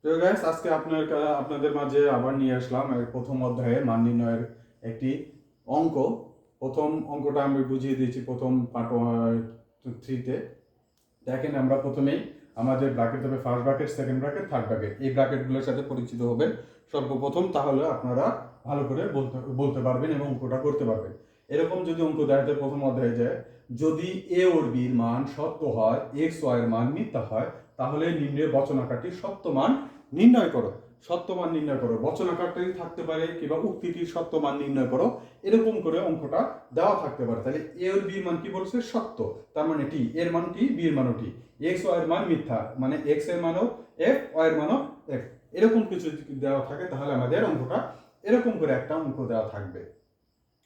তো গাইস আজকে আপনাদের মাঝে আবার নিয়ে আসলাম প্রথম অধ্যায়ে মান নির্ণয়ের একটি অঙ্ক। প্রথম অঙ্কটা আমি বুঝিয়ে দিয়েছি প্রথম পার্ট 3-তে। দেখেন আমরা প্রথমেই আমাদের ব্র্যাকেট হবে first bracket, second bracket, third bracket. এই ব্র্যাকেটগুলোর সাথে পরিচিত হবেন সর্বপ্রথম, তাহলে আপনারা ভালো করে বলতে পারবেন এবং অঙ্কটা করতে পারবেন। এরকম যদি অঙ্ক দেখা যায় প্রথম অধ্যায়ে যায়, যদি এ ওর বির মান সত্য হয়, এক্স ওয়াই এর মান মিথ্যা হয়, তাহলে নিম্নের বচনাকারটির সত্য মান নির্ণয় করো। সত্য মান নির্ণয় করো, বচনাকারটি থাকতে পারে কিংবা উক্তিটির সত্য মান নির্ণয় করো, এরকম করে অঙ্কটা দেওয়া থাকতে পারে। তাহলে এ ওর বির মান কি বলছে? সত্য, তার মানে টি, এর মান টি, বির মানও টি। এক্স ওয়াই এর মান মিথ্যা, মানে এক্স এর মানও এফ, ওয়াই এর মানও এফ। এরকম কিছু যদি দেওয়া থাকে তাহলে আমাদের অঙ্কটা এরকম করে একটা অঙ্ক দেওয়া থাকবে,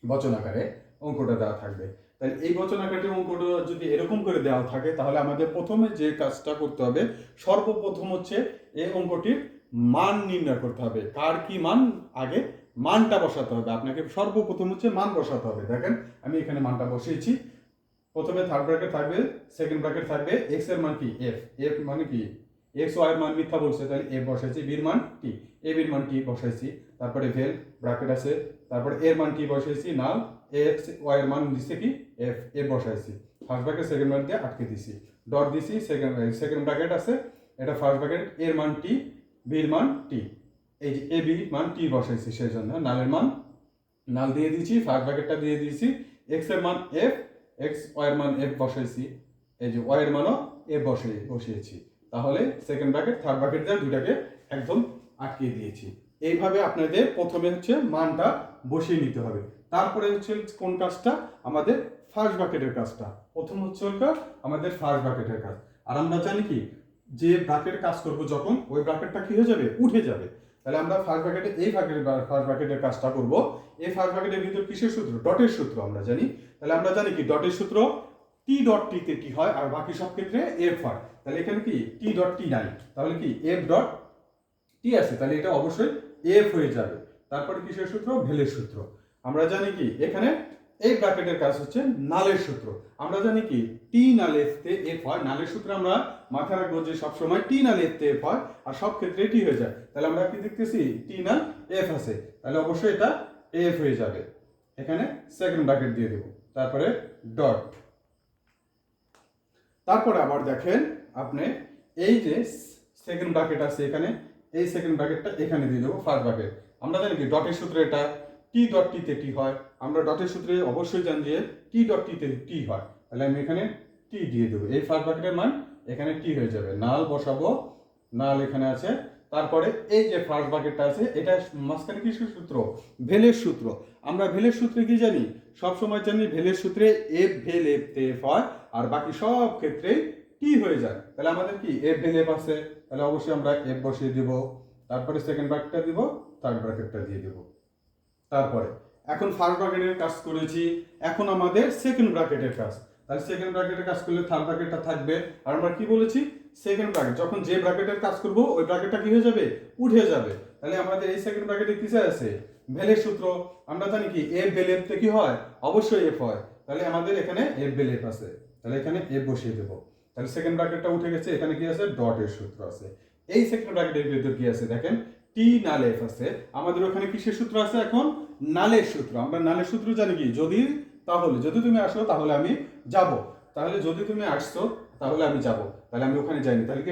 বচন আকারে অঙ্কটা দেওয়া থাকবে। তাই এই বচন আকারে অঙ্কটা যদি এরকম করে দেওয়া থাকে তাহলে আমাদের প্রথমে যে কাজটা করতে হবে, সর্বপ্রথম হচ্ছে এই অঙ্কটির মান নির্ণয় করতে হবে। কার কি মান, আগে মানটা বসাতে হবে। আপনাকে সর্বপ্রথম হচ্ছে মান বসাতে হবে। দেখেন আমি এখানে মানটা বসিয়েছি। প্রথমে থার্ড ব্র্যাকেট থাকবে, সেকেন্ড ব্র্যাকেট থাকবে, এক্স এর মান কি এফ, এফ মানে কি এক্স ওয়াই এর মান মিথ্যা বলছে, তাহলে এফ বসাইছি, বির মান টি, এ বির মান টি বসাইছি, তারপরে ভেল ব্র্যাকেট আছে, তারপরে এর মান টি বসাইছি, নাল এক্স ওয়াই এর মান দিছে কি এফ, এফ বসাইছি, ফার্স্ট ব্র্যাকেট সেকেন্ড ব্র্যাকেট দিয়ে আটকে দিছি, ডট দিছি, সেকেন্ড ব্র্যাকেট আছে, এটা ফার্স্ট ব্র্যাকেট, এর মান টি, বির মান টি, এই যে এ বির মান টি বসাইছি, সেই জন্য নালের মান নাল দিয়ে দিয়েছি, ফার্স্ট ব্র্যাকেটটা দিয়ে দিয়েছি, এক্স এর মান এফ, এক্স ওয়াই এর মান এফ বসাইছি, এই যে ওয়াই এর মানও এফ বসিয়েছি। তাহলে সেকেন্ড ব্র্যাকেট থার্ড ব্র্যাকেট দিয়ে দুটাকে একদম আটকিয়ে দিয়েছি। এইভাবে আপনাদের প্রথমে হচ্ছে মানটা বসিয়ে নিতে হবে। তারপরে হচ্ছে কোন কাজটা, আমাদের ফার্স্ট ব্র্যাকেটের কাজটা। প্রথম হচ্ছে আমাদের ফার্স্ট ব্র্যাকেটের কাজ। আর আমরা জানি কি, যে ব্র্যাকেট কাজ করব যখন, ওই ব্র্যাকেটটা কি হয়ে যাবে, উঠে যাবে। তাহলে আমরা ফার্স্ট ব্র্যাকেটে এই ফার্স্ট ব্র্যাকেটের কাজটা করব। এই ফার্স্ট ব্র্যাকেটের ভিতর কিসের সূত্র? ডটের সূত্র আমরা জানি। তাহলে আমরা জানি কি ডটের সূত্র, টি ডট টিতে টি হয় আর বাকি সব ক্ষেত্রে এফ হয়। তাহলে এখানে কি টি ডট টি নাই, তাহলে কি এফ ডট টি আছে, তাহলে এটা অবশ্যই এফ হয়ে যাবে। তারপরে কিসের সূত্র? ভেলের সূত্র। আমরা জানি কি এখানে এই ব্র্যাকেটের কাজ হচ্ছে নালের সূত্র। আমরা জানি কি টি নাল এফ তে এফ হয়। নালের সূত্রে আমরা মাথায় রাখবো যে সবসময় টি নাল এফ তে এফ হয় আর সব ক্ষেত্রে টি হয়ে যায়। তাহলে আমরা কি দেখতেছি, টি নাল এফ আছে, তাহলে অবশ্যই এটা এফ হয়ে যাবে। এখানে সেকেন্ড ব্র্যাকেট দিয়ে দেব, তারপরে ডট। তারপরে আবার দেখেন আপনি এই যে সেকেন্ড ব্র্যাকেট আছে এখানে, এই সেকেন্ড ব্র্যাকেটটা এখানে দিয়ে দেবো ফার্স্ট ব্র্যাকেট। আমরা জানি কি ডটের সূত্রে এটা টি ডট টিতে টি হয়। আমরা ডটের সূত্রে অবশ্যই জানি যে টি ডট টিতে টি হয়, তাহলে আমি এখানে টি দিয়ে দেবো। এই ফার্স্ট ব্র্যাকেটের মান এখানে টি হয়ে যাবে, নাল বসাবো, নাল এখানে আছে। তারপরে এই যে ফার্স্ট ব্র্যাকেটটা আছে, এটা মাঝখানে কিসের সূত্র? ভেলের সূত্র। আমরা ভেলের সূত্রে কি জানি? সব সময় জানি ভেলের সূত্রে এফ ভেল এফ তে এফ হয় আর বাকি সব ক্ষেত্রে টি হয়ে যায়। তাহলে আমাদের কি এফ ভেল এফ আছে, তাহলে অবশ্যই আমরা এফ বসিয়ে দিব, তারপরে সেকেন্ড ব্র্যাকেটটা দিব, থার্ড ব্র্যাকেটটা দিয়ে দেব। তারপরে এখন ফার্স্ট ব্র্যাকেটের কাজ করেছি, এখন আমাদের সেকেন্ড ব্র্যাকেটের কাজ। তাহলে সেকেন্ড ব্র্যাকেটের কাজ করলে থার্ড ব্র্যাকেটটা থাকবে। আর আমরা কি বলেছি, সেকেন্ড ব্র্যাকেট যখন যে ব্র্যাকেটের কাজ করব ওই ব্র্যাকেটটা কি হয়ে যাবে, উঠে যাবে। তাহলে আমাদের এই সেকেন্ড ব্র্যাকেটে কিসে আছে? ভেলের সূত্র। আমরা জানি কি এফ ভেল এফ তে কি হয়, অবশ্যই এফ হয়। তাহলে আমাদের এখানে এফ ভেল এফ আছে, তাহলে এখানে এফ বসিয়ে দেব। তাহলে সেকেন্ড ব্র্যাকেটটা উঠে গেছে, এখানে কি আছে? ডটের সূত্র আছে। এই সেকেন্ড ব্র্যাকেটের ভিতর কি আছে দেখেন, টি নাল এফ আছে। আমাদের ওখানে কিসের সূত্র আছে এখন? নালের সূত্র। আমরা নালের সূত্র জানি কি, যদি তাহলে যদি তুমি আসো তাহলে আমি যাব, তাহলে যদি তুমি আসছো তাহলে আমি যাব, তাহলে আমি ওখানে যাইনি, তাহলে কি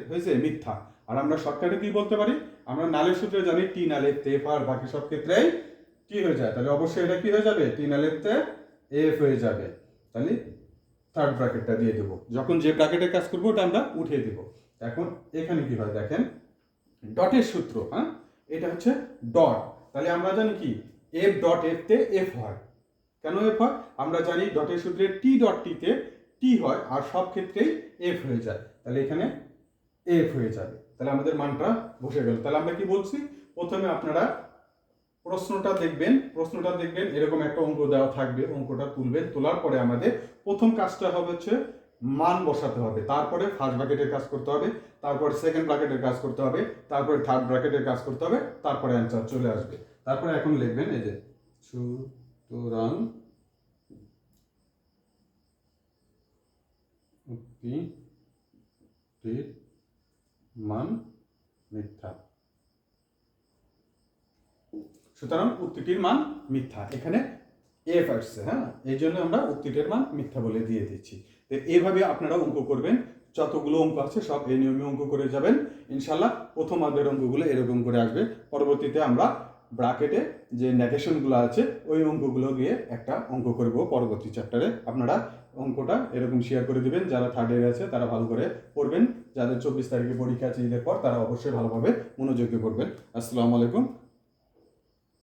হয়েছে? মিথ্যা। আর আমরা শর্টকাটে কি বলতে পারি, আমরা নালের সূত্রে জানি টি নাল এফ তে এফ আর বাকি সব ক্ষেত্রেই কি হয়ে যায়, তাহলে অবশ্যই এটা কি হয়ে যাবে, টি নাল এফ তে এফ হয়ে যাবে। তাহলে থার্ড ব্র্যাকেটটা দিয়ে দেবো, যখন যে ব্র্যাকেটের কাজ করবো ওটা আমরা উঠিয়ে দেবো। এখন এখানে কি হয় দেখেন, ডটের সূত্র, হ্যাঁ এটা হচ্ছে ডট। তাহলে আমরা জানি কি এফ ডট এফ তে এফ হয়। কেন এফ হয়? আমরা জানি ডটের সূত্রে টি ডট টিতে টি হয় আর সব ক্ষেত্রেই এফ হয়ে যায়, তাহলে এখানে এফ হয়ে যাবে। তাহলে আমাদের মানটা বসে গেল। তাহলে আমরা কি বলছি, প্রথমে আপনারা প্রশ্নটা দেখবেন এরকম একটা অঙ্ক দেওয়া থাকবে, অঙ্কটা তুলবেন, তোলার পরে আমাদের প্রথম কাজটা হবে হচ্ছে মান বসাতে হবে, তারপরে ফার্স্ট ব্র্যাকেটের কাজ করতে হবে, তারপরে সেকেন্ড ব্র্যাকেটের কাজ করতে হবে, তারপরে থার্ড ব্র্যাকেটের কাজ করতে হবে, তারপরে অ্যান্সার চলে আসবে। তারপরে এখন লিখবেন এই যে সুতরাং উক্তিটির মান মিথ্যা। সুতরাং উক্তিটির মান মিথ্যা। এখানে এফ আসছে, হ্যাঁ, এই জন্য আমরা উক্তিটির মান মিথ্যা বলে দিয়ে দিচ্ছি। তো এইভাবে আপনারা অঙ্ক করবেন, যতগুলো অঙ্ক আছে সব এই নিয়মে অঙ্ক করে যাবেন। ইনশাল্লাহ প্রথম অধ্যায়ের অঙ্কগুলো এরকম করে আসবে। পরবর্তীতে আমরা ব্র্যাকেটে যে নেগেশনগুলো আছে ওই অঙ্কগুলো দিয়ে একটা অঙ্ক করব পরবর্তী চ্যাপ্টারে। আপনারা অঙ্কটা এরকম শেয়ার করে দিবেন, যারা থার্ড ইয়ারে আছে তারা ভালো করে পড়বেন, যাদের 24 তারিখে পরীক্ষা আছে ঈদের পর তারা অবশ্যই ভালোভাবে মনোযোগ দিয়ে পড়বেন। আসসালামু আলাইকুম।